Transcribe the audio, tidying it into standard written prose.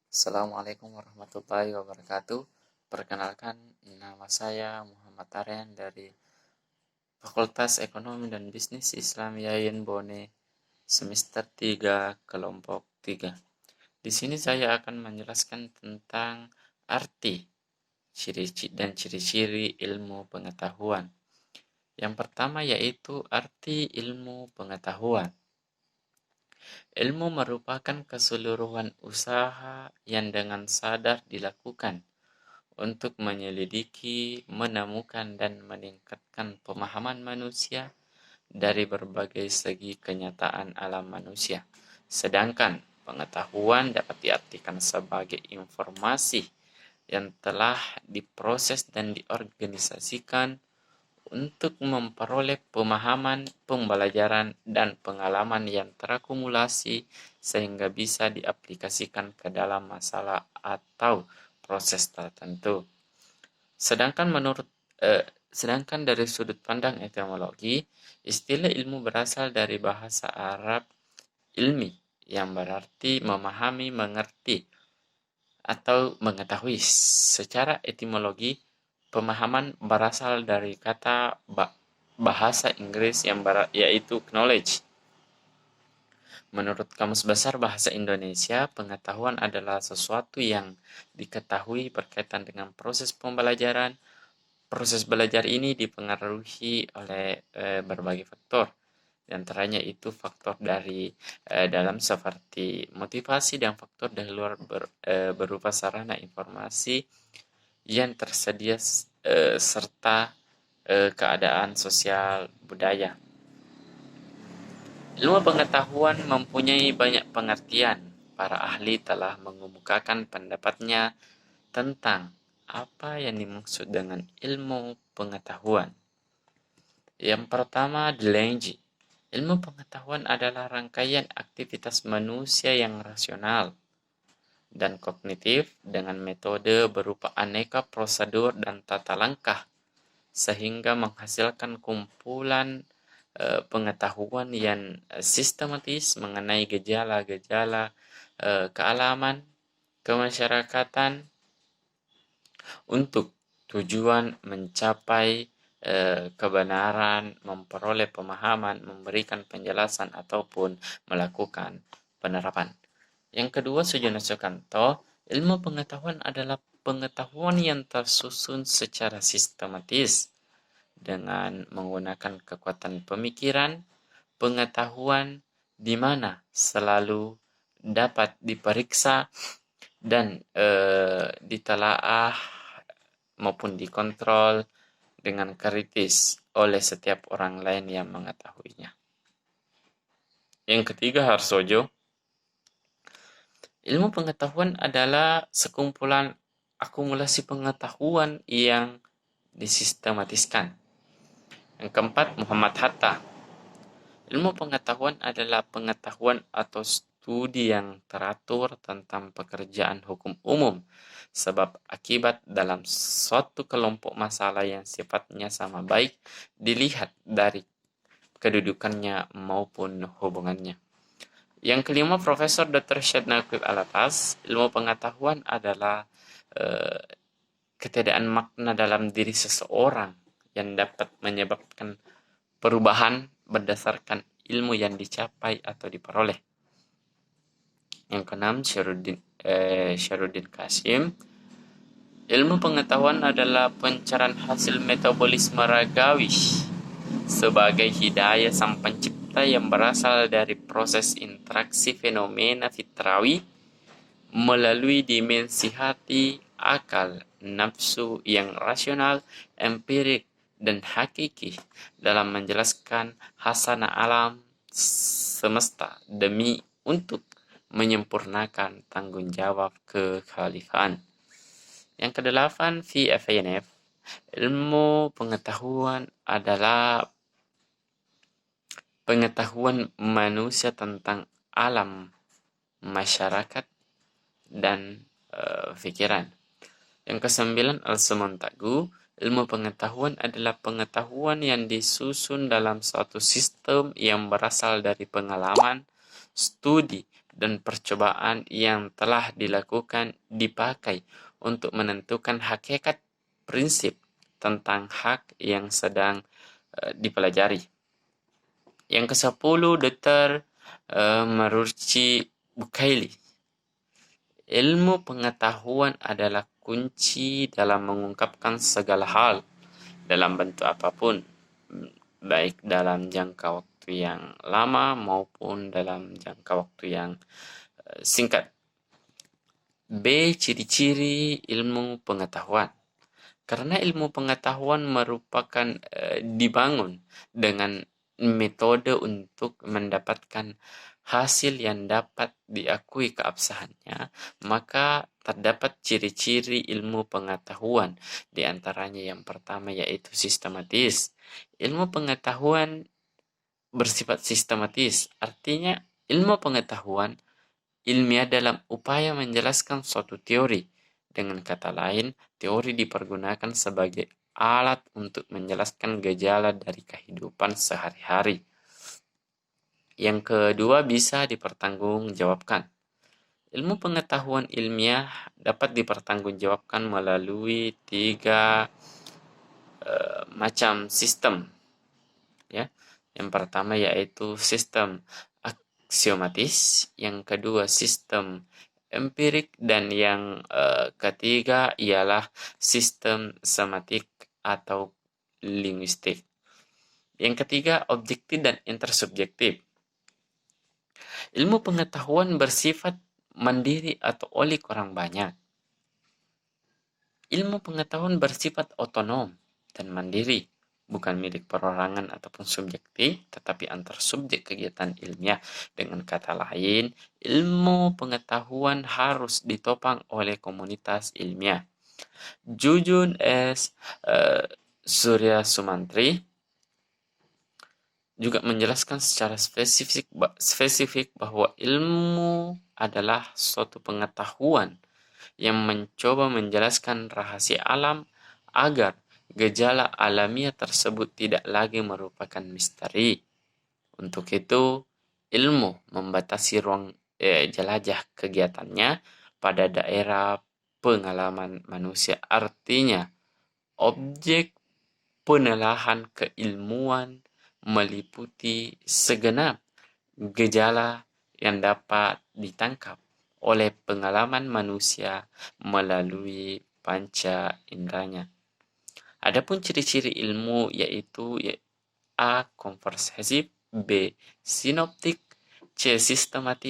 Assalamualaikum warahmatullahi wabarakatuh. Perkenalkan, nama saya Muhammad Aryan dari Fakultas Ekonomi dan Bisnis Islam Yayin Bone, semester 3, kelompok 3. Di sini saya akan menjelaskan tentang arti, ciri dan ciri-ciri ilmu pengetahuan. Yang pertama yaitu arti ilmu pengetahuan. Ilmu merupakan keseluruhan usaha yang dengan sadar dilakukan untuk menyelidiki, menemukan, dan meningkatkan pemahaman manusia dari berbagai segi kenyataan alam manusia. Sedangkan pengetahuan dapat diartikan sebagai informasi yang telah diproses dan diorganisasikan untuk memperoleh pemahaman, pembelajaran, dan pengalaman yang terakumulasi sehingga bisa diaplikasikan ke dalam masalah atau proses tertentu. Sedangkan dari sudut pandang etimologi, istilah ilmu berasal dari bahasa Arab ilmi yang berarti memahami, mengerti, atau mengetahui. Secara etimologi, pemahaman berasal dari kata bahasa Inggris yaitu knowledge. Menurut Kamus Besar Bahasa Indonesia, pengetahuan adalah sesuatu yang diketahui berkaitan dengan proses pembelajaran. Proses belajar ini dipengaruhi oleh berbagai faktor. Di antaranya itu faktor dari dalam seperti motivasi dan faktor dari luar berupa sarana informasi yang tersedia serta keadaan sosial budaya. Ilmu pengetahuan mempunyai banyak pengertian. Para ahli telah mengemukakan pendapatnya tentang apa yang dimaksud dengan ilmu pengetahuan. Yang pertama, Delange. Ilmu pengetahuan adalah rangkaian aktivitas manusia yang rasional dan kognitif dengan metode berupa aneka prosedur dan tata langkah sehingga menghasilkan kumpulan pengetahuan yang sistematis mengenai gejala-gejala kealaman, kemasyarakatan untuk tujuan mencapai kebenaran, memperoleh pemahaman, memberikan penjelasan ataupun melakukan penerapan. Yang kedua, Sujono Sukanto, ilmu pengetahuan adalah pengetahuan yang tersusun secara sistematis dengan menggunakan kekuatan pemikiran, pengetahuan di mana selalu dapat diperiksa dan ditelaah maupun dikontrol dengan kritis oleh setiap orang lain yang mengetahuinya. Yang ketiga, Harsojo. Ilmu pengetahuan adalah sekumpulan akumulasi pengetahuan yang disistematiskan. Yang keempat, Muhammad Hatta. Ilmu pengetahuan adalah pengetahuan atau studi yang teratur tentang pekerjaan hukum umum, sebab akibat dalam suatu kelompok masalah yang sifatnya sama baik dilihat dari kedudukannya maupun hubungannya. Yang kelima, Profesor Dr. Syed Naqib Alatas, ilmu pengetahuan adalah ketiadaan makna dalam diri seseorang yang dapat menyebabkan perubahan berdasarkan ilmu yang dicapai atau diperoleh. Yang keenam, Syarudin Kasim, ilmu pengetahuan adalah pencarian hasil metabolisme ragawi sebagai hidayah sang pencipta yang berasal dari proses interaksi fenomena fitrawi melalui dimensi hati, akal, nafsu yang rasional, empirik, dan hakiki dalam menjelaskan hasanah alam semesta demi untuk menyempurnakan tanggung jawab kekhalifahan. Yang kedelapan, VFNF, ilmu pengetahuan adalah pengetahuan manusia tentang alam, masyarakat, dan pikiran. Yang kesembilan, Al-Sumontagu, ilmu pengetahuan adalah pengetahuan yang disusun dalam suatu sistem yang berasal dari pengalaman, studi, dan percobaan yang telah dilakukan dipakai untuk menentukan hakikat prinsip tentang hak yang sedang dipelajari. Yang ke-10, Dr. Marucci Bucaille. Ilmu pengetahuan adalah kunci dalam mengungkapkan segala hal dalam bentuk apapun, baik dalam jangka waktu yang lama maupun dalam jangka waktu yang singkat. B. Ciri-ciri ilmu pengetahuan. Karena ilmu pengetahuan merupakan dibangun dengan metode untuk mendapatkan hasil yang dapat diakui keabsahannya, maka terdapat ciri-ciri ilmu pengetahuan. Di antaranya yang pertama yaitu sistematis. Ilmu pengetahuan bersifat sistematis, artinya ilmu pengetahuan ilmiah dalam upaya menjelaskan suatu teori. Dengan kata lain, teori dipergunakan sebagai alat untuk menjelaskan gejala dari kehidupan sehari-hari. Yang kedua, bisa dipertanggungjawabkan. Ilmu pengetahuan ilmiah dapat dipertanggungjawabkan melalui 3 macam sistem. Ya. Yang pertama yaitu sistem aksiomatis, yang kedua sistem empirik, dan yang ketiga ialah sistem semantik atau linguistik. Yang ketiga, objektif dan intersubjektif. Ilmu pengetahuan bersifat mandiri atau oleh orang banyak. Ilmu pengetahuan bersifat otonom dan mandiri, bukan milik perorangan ataupun subjektif, tetapi antar subjek kegiatan ilmiah. Dengan kata lain, ilmu pengetahuan harus ditopang oleh komunitas ilmiah. Jujun S. Surya Sumantri juga menjelaskan secara spesifik bahwa ilmu adalah suatu pengetahuan yang mencoba menjelaskan rahasia alam agar gejala alamiah tersebut tidak lagi merupakan misteri. Untuk itu, ilmu membatasi ruang jelajah kegiatannya pada daerah pengalaman manusia. Artinya, objek penelahan keilmuan meliputi segenap gejala yang dapat ditangkap oleh pengalaman manusia melalui panca inderanya. Adapun ciri-ciri ilmu yaitu A. Komprehensif, B. Sinoptik, C. Sistematis,